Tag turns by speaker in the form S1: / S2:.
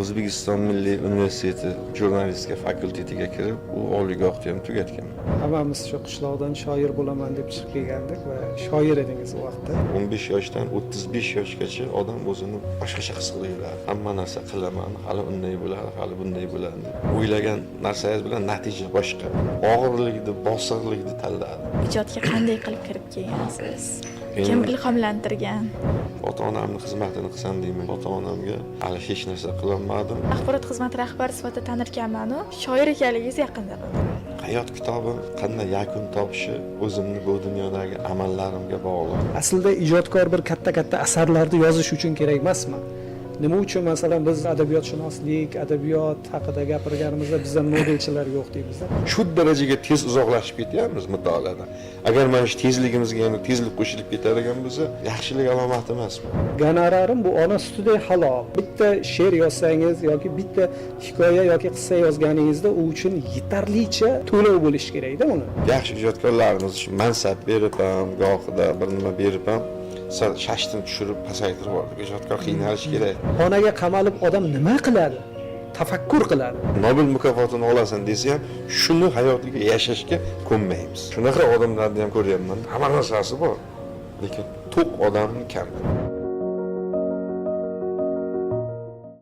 S1: O'zbekiston Milliy universiteti jurnalistika fakultetiga kirib, u oliygohni ham tugatgan.
S2: Hammamiz shu qishloqdan shoir bo'laman deb chiqib kelgandik va shoir edingiz u vaqtda.
S1: 15 yoshdan 35 yoshgacha odam o'zini boshqacha his qilaveradi. Hamma narsa qilaman, hali unday bo'ladi, hali bunday bo'ladi deb o'ylagan narsangiz bilan natija boshqa. Og'irlikni, bosiqlikni tanladi.
S3: Ijodga qanday qilib kirib kelgansiz? Kim ilhomlantirgan?
S1: Ota-onamning xizmatini qilsam deyman. Ota-onamga hali hech narsa qilolmadim.
S3: Axborot xizmati rahbari sifatida tanirkanman-u, shoir ekanligingiz yaqinda bildim.
S1: Hayot kitobim qanday yakun topishi o'zimni bu dunyodagi amallarimga bog'liq.
S2: Aslida ijodkor bir katta asarlarni yozish uchun kerak emasmi? Nima uchun masalan biz adabiyotshunoslik, adabiyot haqida gapirganimizda bizda Nobelchilar yo'q deymiz.
S1: Shu darajaga tez uzoqlashib ketyapmiz mutolaadan. Agar mana shu tezligimizga yana tezlik qo'shilib ketadigan bo'lsa, yaxshilik alomati emasmi?
S2: Gonorarim bu ona sutiday halol. Bitta she'r yozsangiz yoki bitta hikoya yoki qissa yozganingizda u uchun yetarlicha to'lov bo'lish kerak-da uni.
S1: Yaxshi ijodkorlarimiz shu mansab berib ham, gohida bir nima berib ham shashtin tushirib pasaytirib yubordi. Ijodkor qiynalishi kerak.
S2: Xonaga qamalib odam nima qiladi? Tafakkur qiladi.
S1: Nobel mukofotini olasan desa ham, shuni hayotiga yashashga ko'nmaymiz. Shunaqa odamlarni ham ko'ryapman. Hamma narsasi bor, lekin to'q odam kam.